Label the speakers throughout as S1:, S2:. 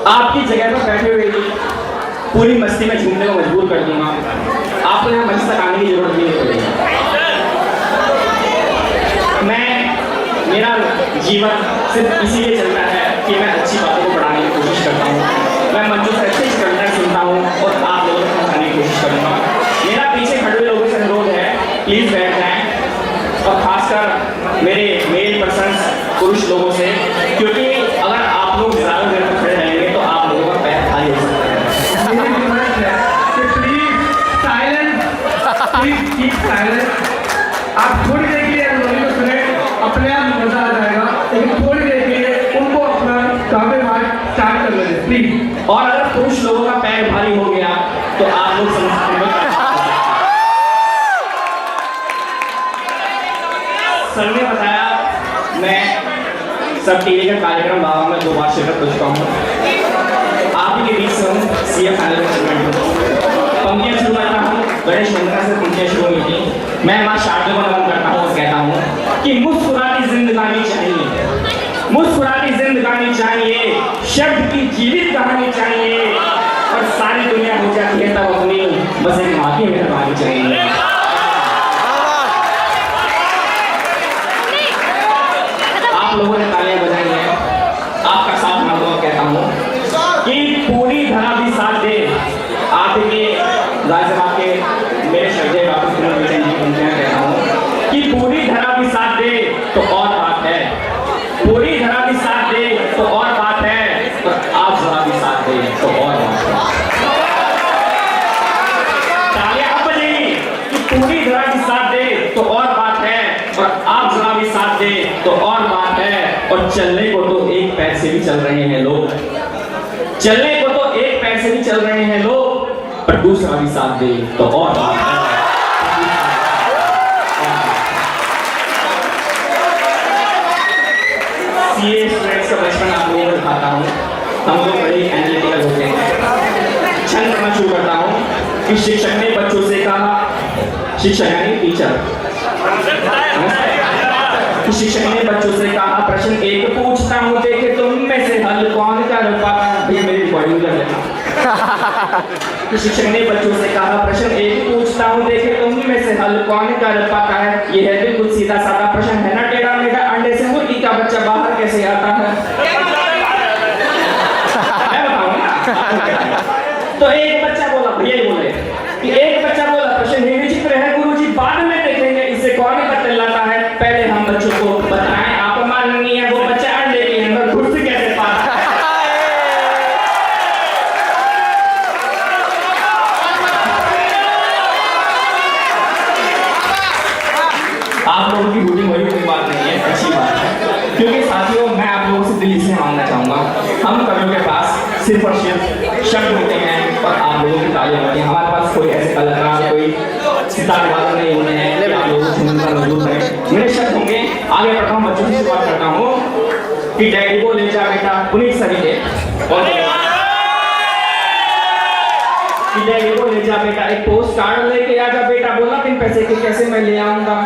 S1: आपकी जगह पर बैठे हुए ही पूरी मस्ती में झूमने को मजबूर कर दूंगा। आपको यहाँ मंच तक आने की जरूरत नहीं पड़ेगी। मेरा जीवन सिर्फ इसीलिए चलता है कि मैं अच्छी बातों को बढ़ाने की कोशिश करता हूँ। मैं मंचों से अच्छे से कविताएं सुनता हूँ और आप लोगों को पहुँचाने की कोशिश करूँगा। मेरा पीछे खड़े हुए लोगों से अनुरोध है, प्लीज़ बैठ जाएं, और खासकर मेरे मेल पर्सन पुरुष लोगों से, क्योंकि अगर आप लोग ज़्यादा देर तक खड़े रहेंगे तो आप लोगों का पैर भारी हो सकता है।
S2: आप थोड़ी देर के लिए को सुने, अपने आप मजा आ जाएगा, लेकिन थोड़ी देर के लिए उनको अपना काबे मार स्टार्ट कर लेंगे प्लीज।
S1: और अगर पुरुष लोगों का पैर भारी हो गया तो आप लोग समझते हैं। सर ने बताया मैं सब टीवी का कार्यक्रम बाबा में 2 बार शिरकत कर चुका हूँ। आप ही के बीच से हूँ सीए फाइनल में सेगमेंट हूँ। पंक्तियाँ शुरू करता हूँ, गणेश मंदिर से पंक्तियाँ शुरू हुई थी। मैं माँ शारदा को नमन करता हूँ और कहता हूँ कि मुस्कुराती जिंदगानी चाहिए, मुस्कुराती जिंदगानी चाहिए, शब्द की जीवित कहानी चाहिए, और सारी दुनिया हो जाती है तब अपनी, बस एक माँ की मेहरबानी चाहिए। आप लोगों ने तालियां बजाई हैं, आपका साथ मैं तो कहता हूँ कि पूरी धरा भी साथ दे। आपके राज्यसभा के मेरे श्रद्धेय डॉक्टर सुनील विजय जी को मैं कहता हूँ कि पूरी धरा भी साथ दे तो और बात है, पूरी धरा भी साथ दे तो और बात है, और आप जरा भी साथ दे तो और बात है। तालियां अब बजेगी कि पूरी धरा भी साथ दे तो और बात है, और आप जरा भी साथ दे तो और बात है। और चलने को तो एक पैर से भी चल रहे हैं लोग, चलने को तो एक पैर से भी चल रहे हैं लोग, पर दूसरा भी साथ दे तो और बात है। सीए स्टूडेंट्स का बचपन आप लोगों को दिखाता हूँ। हम लोग बड़े एनालिटिकल होते हैं। छंद करना शुरू करता हूँ कि शिक्षक ने बच्चों से कहा, शिक्षक यानी टीचर, शिक्षक ने बच्चों से कहा, प्रश्न 1 पूछता हूँ, देखे तुम में से हल कौन कर पाता है। भैया मेरी रिकॉर्डिंग कर लेना। शिक्षक ने बच्चों से कहा, प्रश्न 1 पूछता हूँ, देखे तुम में से हल कौन कर पाता है। ये है बिल्कुल सीधा साधा प्रश्न है ना, टेढ़ा मेढ़ा, अंडे से मुर्गी का बच्चा बाहर कैसे आता है। मैं बताऊँ ना। तो एक बच्चा बोला, भैया बोले कि एक बच्चा बोला, प्रश्न ही विचित्र है गुरुजी, बाद में देखेंगे इसे कौन पत्ते लाता है। पहले हम बच्चों को बताएं, आप माननीय है वो बच्चा अंडे के अंदर घुस कैसे पाता है। आप लोगों की रूटीन वही कोई बात नहीं है, अच्छी बात है, क्योंकि साथियों मैं आप लोगों से दिल से मांगना चाहूंगा, हम कवियों के पास सिर्फ और सिर्फ शब्द होते हैं और आप लोगों की तालियां होती हैं। हमारे पास कोई ऐसे कलाकार, कोई सितारे वाले नहीं होते हैं कि आप लोगों को सुनकर मजबूर करें। मेरे शब्द होंगे, आगे बढ़ता हूँ, बच्चों से शुरुआत करता हूँ कि डैडी को ले जा बेटा, पुनीत सभी के, और कि डैडी को ले जा बेटा, एक पोस्ट कार्ड लेके आ जा बेटा, बोला बिन पैसे के कैसे मैं ले आऊंगा।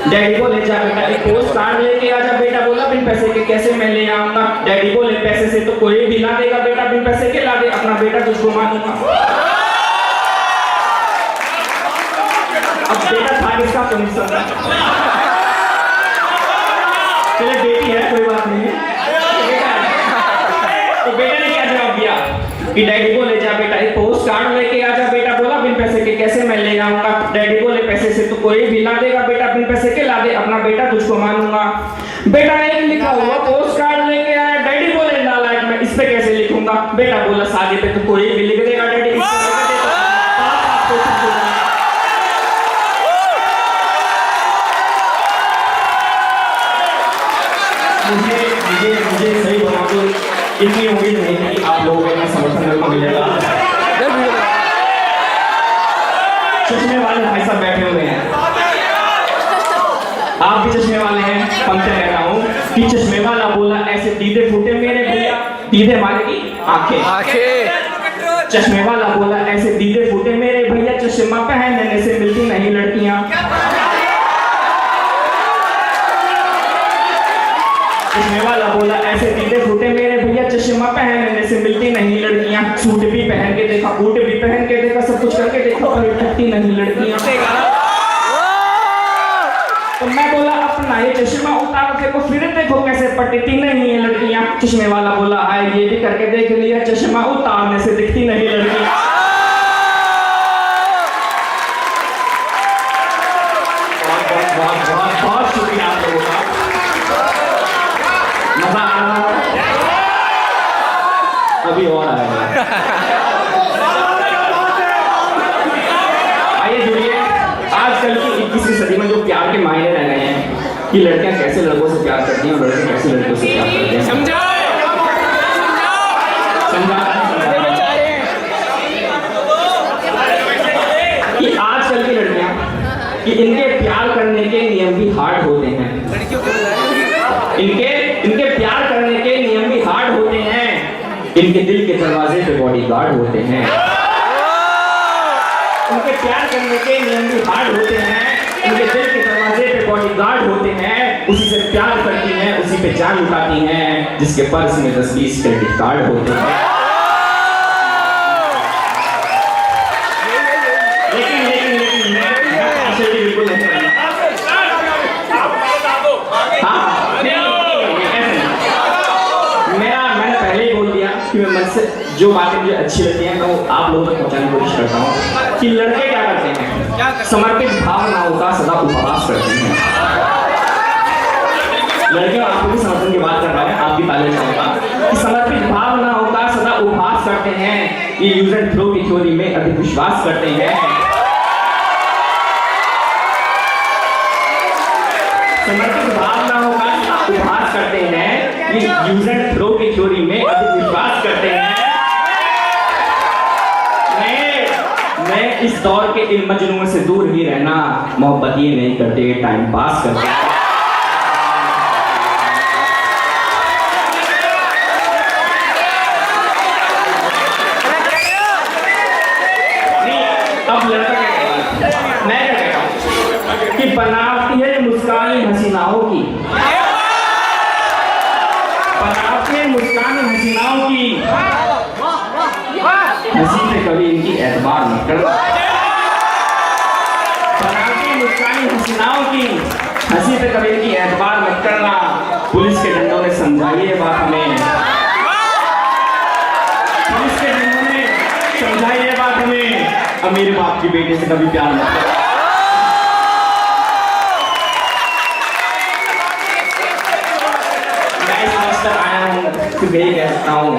S1: डैडी को ले जा बेटा, एक पोस्ट कार्ड लेके आ जा बेटा, बोला बिन पैसे के कैसे मैं ले आऊंगा। डैडी को ले पैसे से तो कोई भी ला देगा बेटा, बिन पैसे के ला दे, अपना बेटा तुझको मानूंगा। अब बेटा था किसका, पुनीत सर का। चले बेटी है, कोई बात नहीं है, तो बेटा ने क्या जवाब दिया कि डैडी को ले जा बेटा, एक पोस्ट कार्ड लेके आ जा बेटा, बोला बिन पैसे के कैसे मैं ले आऊंगा। डैडी को ले पैसे से तो कोई भी ला देगा बेटा, बिन पैसे के ला दे, अपना बेटा तुझको मानूंगा। बेटा एक लिखा हुआ पोस्ट कार्ड लेके आया, डैडी को ले डाला, मैं इस पे कैसे लिखूंगा। बेटा बोला शादी पे तो कोई भी लिख देगा डैडी, मुझे सही बना तो इतनी उम्मीद नहीं थी आप लोगों का समर्थन को मिलेगा। चश्मे वाले भाई साहब बैठे हुए हैं, आप भी चश्मे वाले हैं, पंक्ति कह रहा हूँ कि चश्मे वाला बोला ऐसे दीदे फूटे मेरे भैया, दीदे माने की आंखें। चश्मे वाला बोला ऐसे दीदे फूटे मेरे भैया, चश्मा पहनने से मिलती नहीं लड़कियां। चश्मे वाला बोला ऐसे दीदे फूटे मेरे भैया, चश्मा पहनने से मिलती नहीं लड़कियां, सूट भी पहन के देखा, बूट भी पहन के देखा, सब कुछ करके देखा पर उठती नहीं लड़कियां। तो मैं बोला अपना ये चश्मा उतार के फिर देखो कैसे पटती नहीं है लड़कियां। चश्मे वाला बोला आए ये भी करके देख लिया, चश्मा उतारने से दिखती नहीं लड़कियां। बहुत शुक्रिया आप लोगों का, मजा आ रहा है, अभी और आएगा। आइए जुड़िए, आजकल की 21वीं सदी में जो प्यार के मायने रह गए हैं कि लड़कियां कैसे लड़कों से प्यार करती हैं और लड़के कैसे लड़कों से प्यार करते हैं। समझा कि आजकल की लड़कियां कि इनके प्यार करने के नियम भी हार्ड होते हैं, इनके प्यार करने के नियम भी हार्ड होते हैं, इनके दिल के दरवाजे पे बॉडीगार्ड होते हैं। उनके प्यार करने के नियम भी हार्ड होते हैं, उनके दिल के दरवाजे पे बॉडीगार्ड होते हैं, उसी से प्यार करती हैं, उसी पे जान लुटाती हैं, जिसके पर्स में 10-20 क्रेडिट कार्ड होते हैं। बिल्कुल नहीं, मैंने पहले ही बोल दिया कि मैं मन से जो बातें मुझे अच्छी लगती हैं मैं वो आप लोगों तक पहुंचाने की कोशिश करता हूँ। कि लड़के क्या करते हैं, समर्पित भावनाओं का सदा उपहास करते हैं। लड़कियों आपको भी समर्थन की बात कर रहा है, आप भी ताले चाहूंगा कि समर्पित भावनाओं का सदा उपहास करते हैं, ये यूज एंड थ्रो की थ्योरी में अधिक विश्वास करते हैं। समर्पित भावनाओं का उपहास करते हैं, ये यूज एंड थ्रो की थ्योरी में अधिक विश्वास करते हैं। मैं इस दौर के इन मजनुओं से दूर ही रहना, मोहब्बत ये नहीं करते, टाइम पास करते हैं। अब लड़का क्या कहता है, मैं क्या कहता हूँ कि बनावटी है मुस्कान हसीनाओं की, बनावटी है मुस्कान हसीनाओं की, हंसी से कभी इनकी एतबार मत करना। बनावटी मुस्कान हसीनाओं की, हंसी पे कभी इनकी एतबार मत करना। पुलिस के डंडों ने समझाई ये बात हमें, पुलिस के डंडों ने समझाई ये बात हमें, अमीर बाप की बेटी से कभी प्यार मत करना। यही कहता हूँ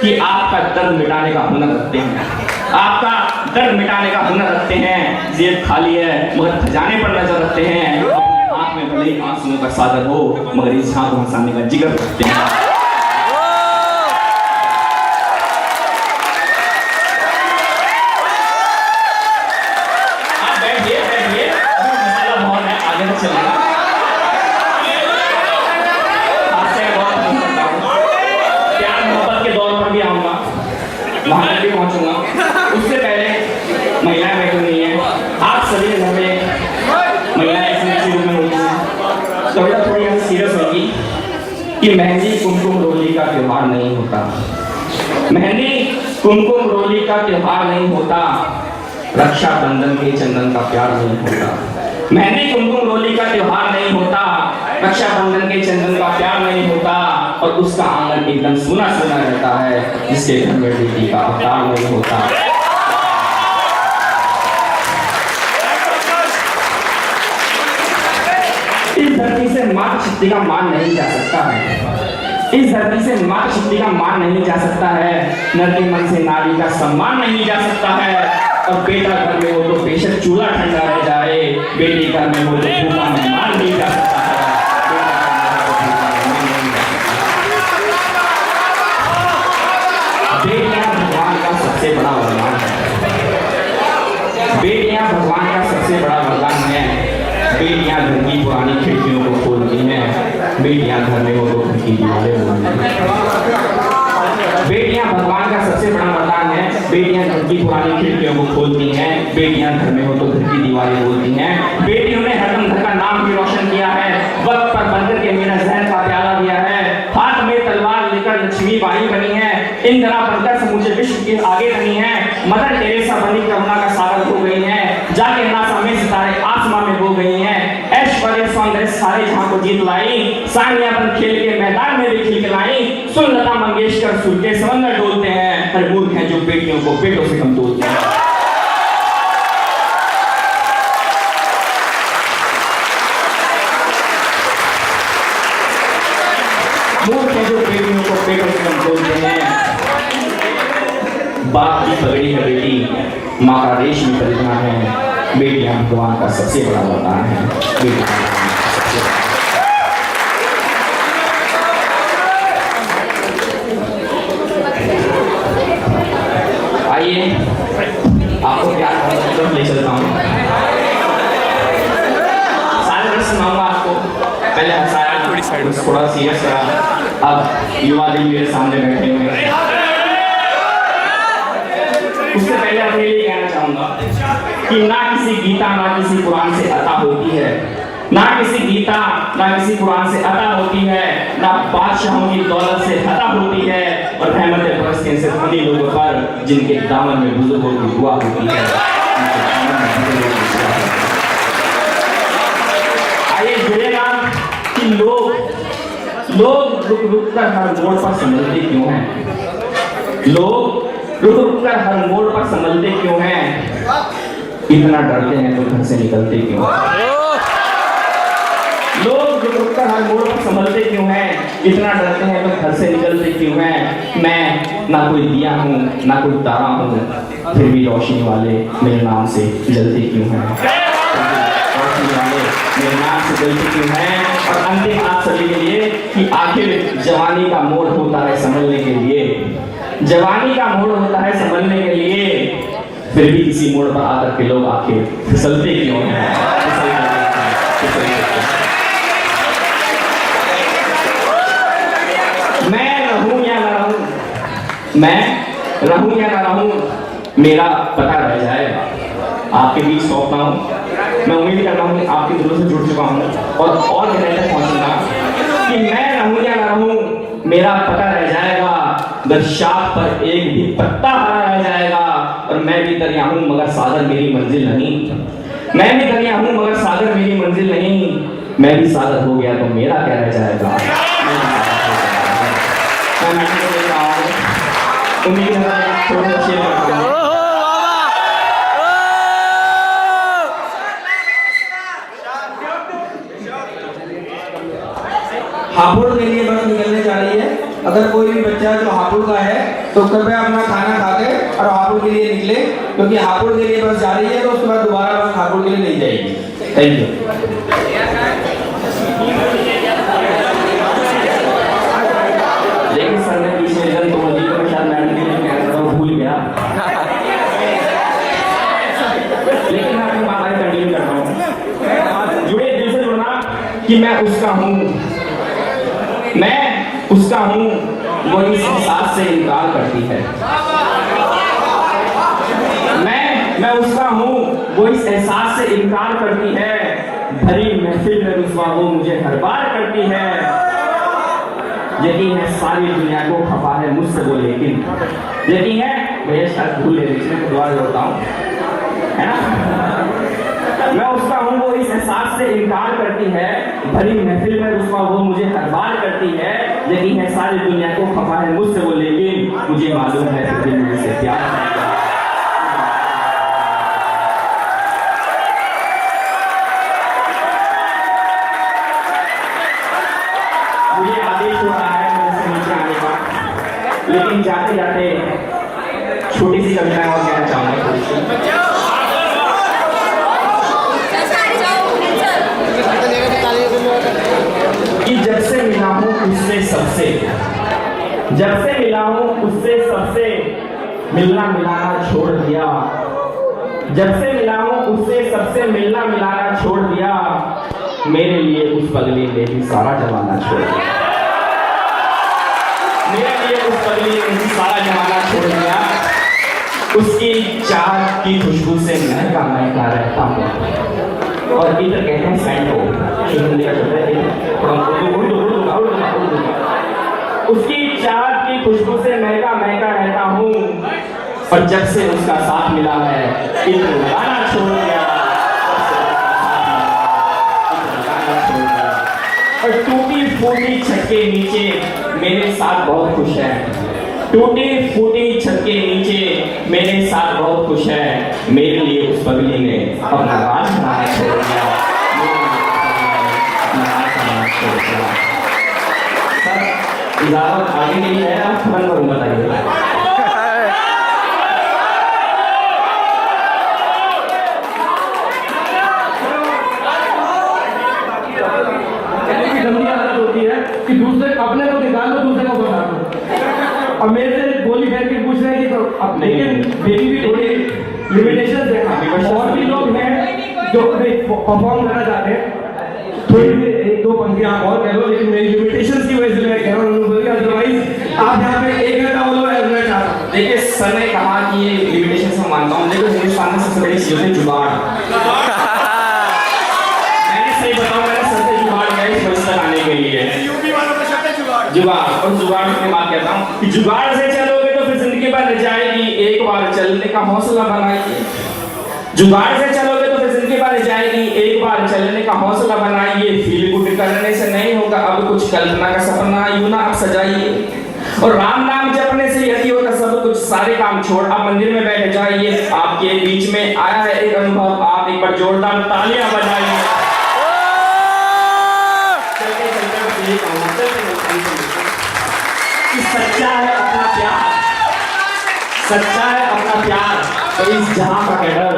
S1: कि आपका दर्द मिटाने का हुनर रखते हैं, आपका दर्द मिटाने का हुनर रखते हैं। जेब खाली है मगर खजाने पर नजर रखते हैं, अपनी आंख में भले ही आंसुओं का सागर हो मगर इस झांक हंसाने का जिगर रखते हैं। आप बैठिए बैठिए, मसाला बहुत है, आगे तक चलेगा। वहां भी पहुंचूंगा, उससे पहले महिलाएं बैठी हुई हैं। आप सभी के घर में महिलाएं ऐसी रूप में होती हैं, तो बेटा थोड़ी ऐसी सीरियस होगी कि मेहंदी कुमकुम रोली का त्योहार नहीं होता, मेहंदी कुमकुम रोली का त्योहार नहीं होता, रक्षाबंधन के चंदन का प्यार नहीं होता। मेहंदी कुमकुम रोली का त्योहार नहीं होता, रक्षाबंधन के चंदन का प्यार नहीं होता, और उसका आंगन एकदम सुना सुना रहता है जिसके घर में बेटी का अवतार नहीं होता। इस धरती से मातृशक्ति का मान नहीं जा सकता है, इस धरती से मातृशक्ति का मान नहीं जा सकता है, नर के मन से नारी का सम्मान नहीं जा सकता है। और बेटा घर में हो तो बेशक चूल्हा ठंडा रह जाए, बेटी घर में हो तो भूखा मेहमान नहीं जा सकता है। बेटियां भगवान का सबसे बड़ा वरदान है, बेटियां भगवान का सबसे बड़ा वरदान है। बेटियां घर की पुरानी खिड़कियों को खोलती हैं, बेटियां घर में हो तो घर की दीवारें बोलती हैं। बेटियां भगवान का सबसे बड़ा वरदान है, बेटियां घर की पुरानी खिड़कियों को खोलती हैं, बेटियां घर में हो तो घर की दीवारें बोलती हैं। बेटियों ने हरदम घर का नाम भी रोशन किया है, वक्त पर बंदर के मेरा जहर का प्याला दिया है, हाथ में तलवार लेकर लक्ष्मी माई बनी है, इंदिरा बनकर समूचे विश्व के आगे बनी है, मदर टेरेसा बनी करुणा का सागर हो गई है, जाके नासा में सितारे आसमां में हो गई हैं, ऐश्वर्य सौंदर्य सारे जहां को जीत लाई, सानिया बन खेल के मैदान में भी खिलखिलाई, सुन लता मंगेशकर सुर के समंदर डोलते हैं, हर मूर्ख हैं जो बेटियों को पेटों से कम तोलते हैं। मूर्ख हैं जो बेटियों को पेटों से कम तोलते हैं। बाप की पगड़ी है बेटी, माँ का रेशमी परिधान है, बेटियां भगवान का सबसे बड़ा वरदान है। आइए आपको क्या ले चलता हूँ, सारे वर्ष सुनाऊंगा आपको। पहले हंसाया, थोड़ा सीरियस करा, अब युवा दिन मेरे सामने बैठे हुए हैं। उससे पहले अपने लिए कहना चाहूंगा कि ना किसी गीता ना किसी कुरान से अता होती है, ना किसी गीता ना किसी कुरान से अता होती है, ना बादशाहों की दौलत से अता होती है, और रहमतें बरसती हैं सिर्फ उन्हीं लोगों पर जिनके दामन में बुजुर्गों की दुआ होती है। आइए जुड़ेगा कि लोग रुक रुक कर हर मोड़ पर संभलते क्यों हैं, लोग रुक रुक कर हर मोड़ पर संभलते क्यों हैं, इतना डरते हैं तो घर से निकलते क्यों हैं, लोग रुक रुक कर हर मोड़ पर संभलते क्यों हैं, इतना डरते हैं तो घर से निकलते क्यों हैं। मैं ना कोई दिया हूँ ना कोई तारा हूँ, फिर भी रोशनी वाले मेरे नाम से जलते क्यों हैं, रोशनी वाले मेरे नाम से जलते क्यों हैं। और अंतिम आप सभी के लिए कि आखिर जवानी का मोड़ होता है संभलने के लिए, जवानी का मोड़ होता है संभलने के लिए, फिर भी किसी मोड़ पर आकर के लोग आके फिसलते क्यों हैं। मैं रहूं या ना रहूं, मैं रहूं या ना रहूं, मेरा पता रह जाएगा। आपके बीच सौंपता हूं, मैं उम्मीद करता हूं कि आपके दिलों से जुड़ चुका हूं और गहराई तक पहुंचूंगा कि मैं रहूं या ना रहूं, मेरा पता रह जाएगा। दर्शात पर एक भी पत्ता हरा रह जाएगा, और मैं भी दरिया हूं मगर सागर मेरी मंजिल नहीं, मैं भी दरिया हूं मगर सागर मेरी मंजिल नहीं, मैं भी सागर हो गया तो मेरा क्या रह जाएगा। उम्मीद है थोड़ा सा शेयर करता हूं।
S3: हापुड़ के लिए बस निकलने जा रही है। अगर कोई भी बच्चा जो हापुड़ का है तो कृपया अपना खाना खा के और हापुड़ के लिए निकले, क्योंकि हापुड़ के लिए बस जा रही है तो उसके बाद दोबारा बस हापुड़ के लिए नहीं जाएगी। Thank you.
S1: लेकिन सर ने पीछे इधर तो मुझे तो शायद मैडम के लिए कहना था, भूल गया। लेकिन मैं अपनी बात कंटिन्यू कर रहा हूँ। जुड़े दिल से जुड़ना कि मैं उसका हूँ, मैं उसका हूँ, वो इस एहसास से इनकार करती है। मैं उसका हूँ, वो इस एहसास से इनकार करती है। भरी महफिल में रुस्वा वो मुझे हर बार करती है। यकीन है सारी दुनिया को खफा है मुझसे वो, लेकिन यकीन है भैया शायद भूल ले रही दोबारा जोड़ता हूँ, है ना। मैं उसका हूँ, वो इस एहसास से इनकार करती है। भरी महफिल में रुस्वा वो मुझे हर बार करती है। यकीन है सारी दुनिया को खफा है मुझसे वो, लेकिन मुझे मालूम है फिर भी मुझसे प्यार है। मुझे आदेश हो रहा है मेरे से नीचे आने का, लेकिन जाते जाते छोटी सी कविता और कहना चाहूंगा थोड़ी सी। कि जब से मिला हूं उससे सबसे, जब से मिला हूं उससे सबसे, मिलना मिलाना छोड़ दिया। जब से मिला हूं उससे सबसे, मिलना मिलाना छोड़ दिया। मेरे लिए उस पगली ने भी सारा जमाना छोड़ दिया। मेरे लिए उस पगली ने भी सारा जमाना छोड़ दिया। उसकी चाह की खुशबू से महका महका रहता हूँ। और इधर कहते हैं सैंडो, उसकी चाहत की खुशबू से महका महका रहता हूँ, और जब से उसका साथ मिला है इत्र लगाना छोड़ दिया, और टूटी फूटी छत के नीचे मेरे साथ बहुत खुश है, टूटी फूटी छत के नीचे मेरे साथ बहुत खुश है। मेरे लिए उस पगली ने अपना राज बनाना छोड़ दिया, सर इजाजत आगे नहीं है, आप खबर करूँ बताइए।
S2: गंदी आदत होती है कि दूसरे अपने को निकाल लो, दूसरे को बता दो। और मेरे से गोली फेंक के पूछ रहे हैं कि तो अब, लेकिन मेरी भी थोड़ी लिमिटेशन है। और भी लोग हैं जो परफॉर्म करना चाहते हैं, थोड़ी एक दो पंक्तियां आप और कह लो, लेकिन मेरी लिमिटेशन की वजह से मैं कह रहा हूँ, अदरवाइज आप यहाँ पे 1 घंटा बोलो मैं चाहता हूँ।
S1: देखिए सर ने कहा कि ये लिमिटेशन से मानता हूँ, लेकिन हिंदुस्तान में सबसे बड़ी चीज है जुगाड़। मैंने सही बताऊँ, मैंने सर से जुगाड़ किया इस मंच तक आने के लिए। जुगाड़ और जुगाड़ की बात कहता हूँ कि जुगाड़ से चलोगे तो फिर जिंदगी भर जाएगी, एक बार चलने का हौसला बनाइए। जुगाड़ से चलोगे तो फिर जिंदगी भर जाएगी, एक बार चलने का हौसला बनाइए। फील गुड करने से नहीं होगा, अब कुछ कल्पना का सपना यूं ना आप सजाइए, और राम नाम जपने से यदि होगा सब कुछ, सारे काम छोड़ आप मंदिर में बैठ जाइए। आपके बीच में आया है एक अनुभव, आप एक बार जोरदार तालियां बजाइए। सच्चा है अपना प्यार, सच्चा है अपना प्यार, तो इस जहां का कहर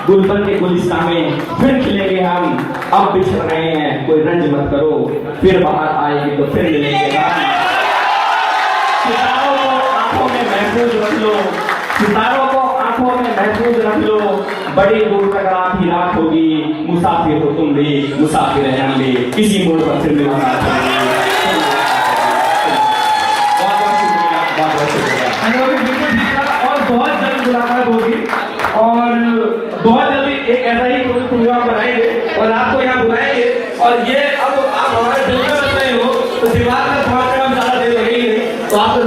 S1: गुलशन के गुलिस्तान में फिर खिलेंगे हम। अब बिछड़ रहे हैं कोई रंज मत करो, फिर बाहर आएगी तो फिर मिलेंगे हम। सितारों को आंखों में महफूज रख लो, सितारों को आंखों में महफूज रख लो, बड़ी दूर तक रात ही रात होगी। मुसाफिर हो तुम भी, मुसाफिर है हम भी, किसी मोड़ पर फिर मुलाकात होगी।
S2: और बहुत जल्द मुलाकात होगी, और बहुत जल्दी एक ऐसा ही प्रोग्राम बनाएंगे और आपको यहाँ बुलाएंगे। और ये अब आप हमारे दिल में बन रहे हो तो दिमाग में थोड़ा सा ज्यादा देर लगेगी, तो आप